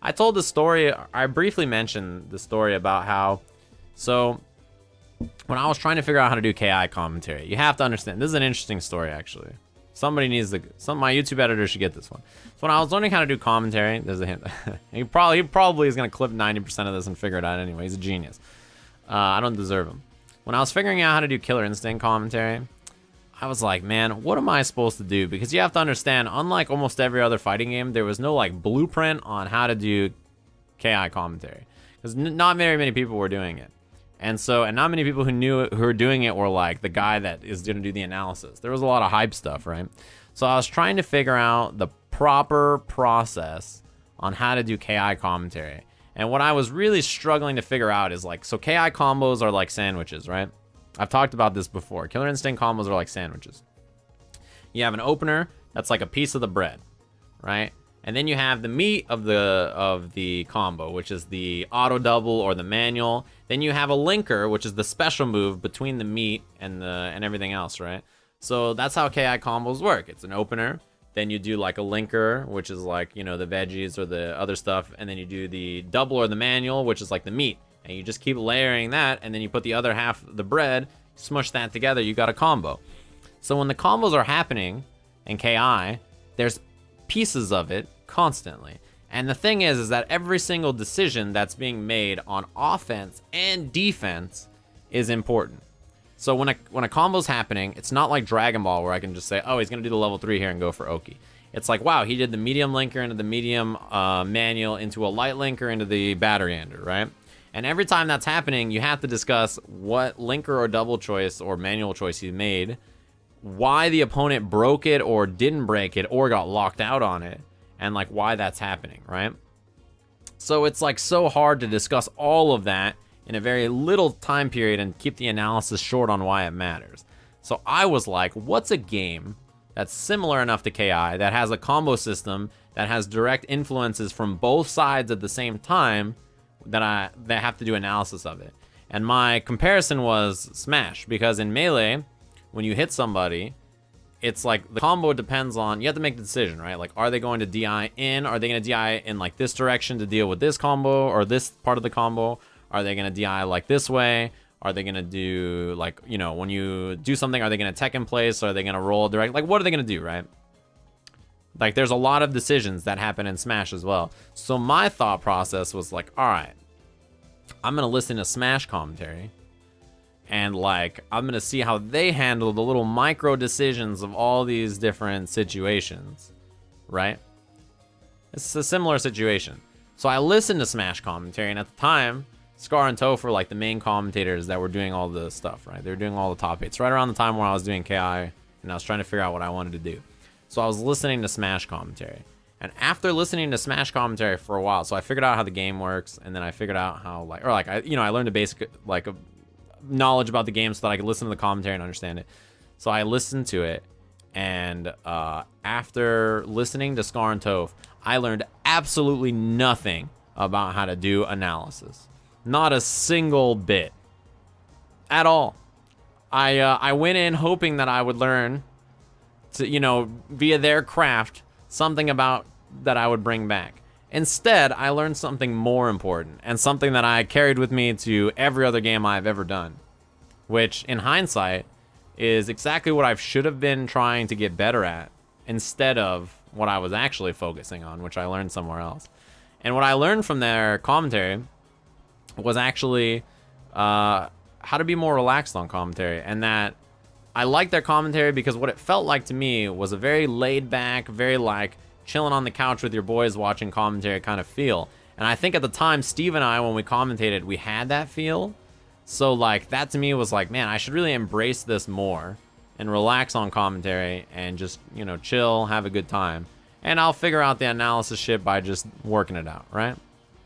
I told the story, I briefly mentioned the story about how, so when I was trying to figure out how to do KI commentary, you have to understand, this is an interesting story actually. Somebody needs to, my YouTube editor should get this one. So when I was learning how to do commentary, there's a hint. he probably is going to clip 90% of this and figure it out anyway. He's a genius. I don't deserve him. When I was figuring out how to do Killer Instinct commentary, I was like, man, what am I supposed to do? Because you have to understand, unlike almost every other fighting game, there was no like blueprint on how to do KI commentary. Because not very many people were doing it. And not many people who were doing it were like the guy that is going to do the analysis. There was a lot of hype stuff, right? So I was trying to figure out the proper process on how to do KI commentary. And what I was really struggling to figure out is like, so KI combos are like sandwiches, right? I've talked about this before. Killer Instinct combos are like sandwiches. You have an opener that's like a piece of the bread, right? And then you have the meat of the combo, which is the auto double or the manual. Then you have a linker, which is the special move between the meat and everything else, right? So that's how KI combos work. It's an opener, then you do like a linker, which is like, you know, the veggies or the other stuff, and then you do the double or the manual, which is like the meat. And you just keep layering that, and then you put the other half of the bread, smush that together, you got a combo. So when the combos are happening in KI, there's pieces of it constantly. And the thing is that every single decision that's being made on offense and defense is important. So when a combo's happening, it's not like Dragon Ball where I can just say, oh, he's gonna do the level 3 here and go for Oki. It's like, wow, he did the medium linker into the medium manual into a light linker into the battery ender, right? And every time that's happening, you have to discuss what linker or double choice or manual choice he made, why the opponent broke it or didn't break it or got locked out on it, and like why that's happening, right? So it's like so hard to discuss all of that in a very little time period and keep the analysis short on why it matters. So I was like, what's a game that's similar enough to KI, that has a combo system, that has direct influences from both sides at the same time, that have to do analysis of it? And my comparison was Smash, because in Melee, when you hit somebody, it's like the combo depends on, you have to make the decision, right? Like, are they going to DI in? Are they going to DI in like this direction to deal with this combo or this part of the combo? Are they going to DI like this way? Are they going to do like, you know, when you do something, are they going to tech in place? Are they going to roll direct? Like, what are they going to do, right? Like, there's a lot of decisions that happen in Smash as well. So my thought process was like, all right, I'm going to listen to Smash commentary, and like, I'm going to see how they handle the little micro decisions of all these different situations, right? It's a similar situation. So I listened to Smash commentary, and at the time, Scar and Toph were like the main commentators that were doing all the stuff, right? They were doing all the top 8s right around the time where I was doing KI, and I was trying to figure out what I wanted to do. So I was listening to Smash commentary. And after listening to Smash commentary for a while, so I figured out how the game works, and then I figured out how I learned a basic knowledge about the game so that I could listen to the commentary and understand it. So I listened to it, and after listening to Scar and Toph, I learned absolutely nothing about how to do analysis. Not a single bit at all. I went in hoping that I would learn to, you know, via their craft, something about that I would bring back. Instead, I learned something more important, and something that I carried with me to every other game I've ever done, which in hindsight is exactly what I should have been trying to get better at instead of what I was actually focusing on, which I learned somewhere else. And what I learned from their commentary was actually how to be more relaxed on commentary, and that I liked their commentary because what it felt like to me was a very laid back, very like chilling on the couch with your boys watching commentary kind of feel. And I think at the time, Steve and I, when we commentated, we had that feel. So like that to me was like, man, I should really embrace this more and relax on commentary and just, you know, chill, have a good time. And I'll figure out the analysis shit by just working it out, right?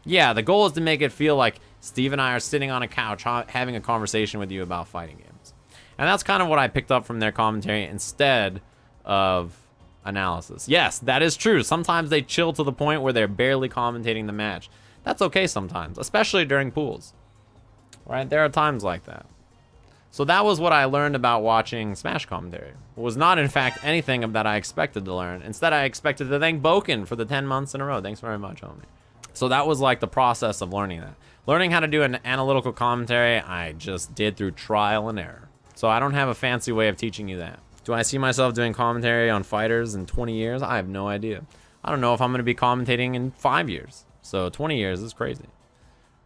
Yeah, the goal is to make it feel like Steve and I are sitting on a couch having a conversation with you about fighting games. And that's kind of what I picked up from their commentary instead of analysis. Yes, that is true. Sometimes they chill to the point where they're barely commentating the match. That's okay sometimes, especially during pools, right? There are times like that. So that was what I learned about watching Smash commentary. It was not, in fact, anything that I expected to learn. Instead, I expected to thank Boken for the 10 months in a row. Thanks very much, homie. So that was like the process of learning that. Learning how to do an analytical commentary, I just did through trial and error. So I don't have a fancy way of teaching you that. Do I see myself doing commentary on fighters in 20 years? I have no idea. I don't know if I'm going to be commentating in 5 years. So 20 years is crazy.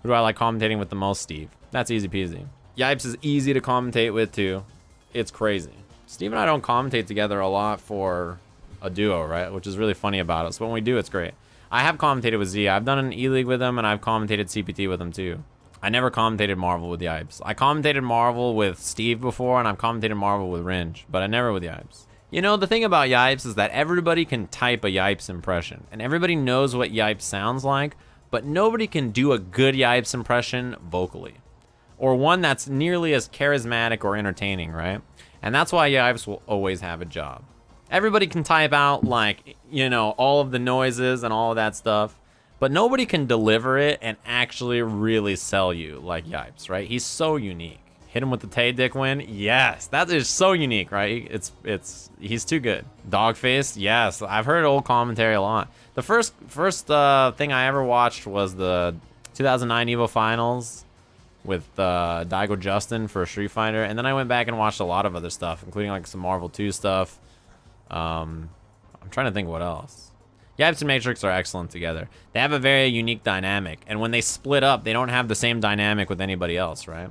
Who do I like commentating with the most? Steve. That's easy peasy. Yipes is easy to commentate with too. It's crazy. Steve and I don't commentate together a lot for a duo, right? Which is really funny about us. But when we do, it's great. I have commentated with Z. I've done an E-League with him, and I've commentated CPT with him too. I never commentated Marvel with Yipes. I commentated Marvel with Steve before, and I've commentated Marvel with Ringe, but I never with Yipes. You know, the thing about Yipes is that everybody can type a Yipes impression, and everybody knows what Yipes sounds like, but nobody can do a good Yipes impression vocally, or one that's nearly as charismatic or entertaining, right? And that's why Yipes will always have a job. Everybody can type out, like, you know, all of the noises and all of that stuff, but nobody can deliver it and actually really sell you like Yipes, right? He's so unique. Hit him with the Tay Dick win? Yes, that is so unique, right? He's too good. Dogface? Yes, I've heard old commentary a lot. The first thing I ever watched was the 2009 EVO Finals with Daigo Justin for Street Fighter, and then I went back and watched a lot of other stuff, including like some Marvel 2 stuff. I'm trying to think what else. Yipes and Matrix are excellent together. They have a very unique dynamic, and when they split up, they don't have the same dynamic with anybody else, right?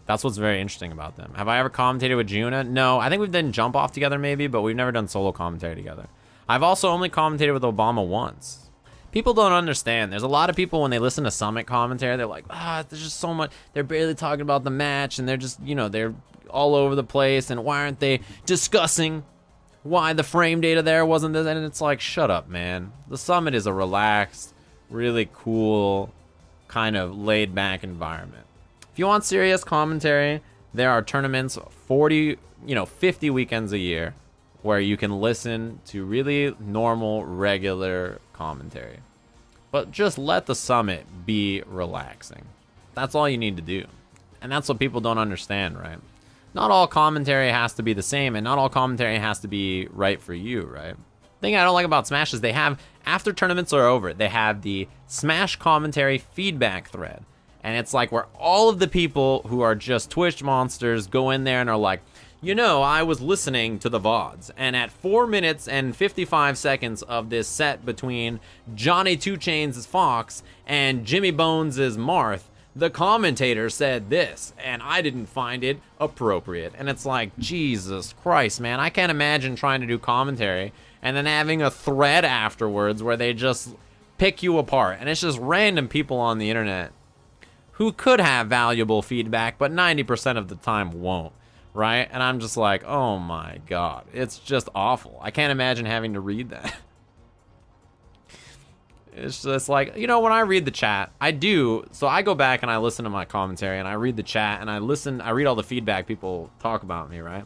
That's what's very interesting about them. Have I ever commentated with Juna? No, I think we've done Jump Off together maybe, but we've never done solo commentary together. I've also only commentated with Obama once. People don't understand. There's a lot of people when they listen to Summit commentary, they're like, there's just so much. They're barely talking about the match, and they're just, you know, they're all over the place, and why aren't they discussing why the frame data there wasn't this? And it's like, shut up, man. The Summit is a relaxed, really cool, kind of laid back environment. If you want serious commentary, there are tournaments 50 weekends a year where you can listen to really normal, regular commentary. But just let the Summit be relaxing. That's all you need to do. And that's what people don't understand, right? Not all commentary has to be the same, and not all commentary has to be right for you, right? The thing I don't like about Smash is they have, after tournaments are over, they have the Smash commentary feedback thread. And it's like where all of the people who are just Twitch monsters go in there and are like, you know, I was listening to the VODs, and at 4 minutes and 55 seconds of this set between Johnny 2 Chain's Fox and Jimmy Bones' Marth, the commentator said this, and I didn't find it appropriate. And it's like, Jesus Christ, man, I can't imagine trying to do commentary and then having a thread afterwards where they just pick you apart. And it's just random people on the internet who could have valuable feedback, but 90% of the time won't, right? And I'm just like, oh my God, it's just awful. I can't imagine having to read that. It's just like, you know, when I read the chat, I do, so I go back and I listen to my commentary and I read the chat and I read all the feedback people talk about me, right?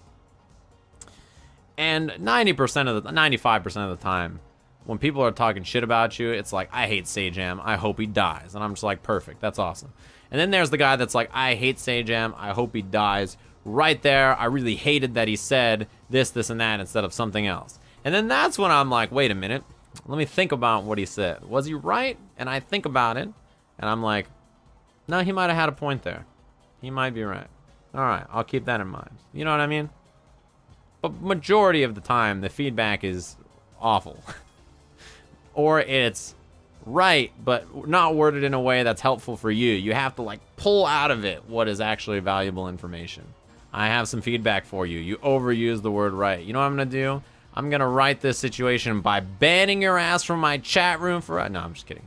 And 95% of the time, when people are talking shit about you, it's like, I hate Sajam, I hope he dies. And I'm just like, perfect, that's awesome. And then there's the guy that's like, I hate Sajam, I hope he dies. Right there, I really hated that he said this, and that instead of something else. And then that's when I'm like, wait a minute. Let me think about what he said. Was he right? And I think about it, and I'm like, no, he might have had a point there. He might be right. All right, I'll keep that in mind. You know what I mean? But majority of the time, the feedback is awful. Or it's right, but not worded in a way that's helpful for you. You have to like pull out of it what is actually valuable information. I have some feedback for you. You overuse the word right. You know what I'm going to do? I'm going to write this situation by banning your ass from my chat room for... No, I'm just kidding.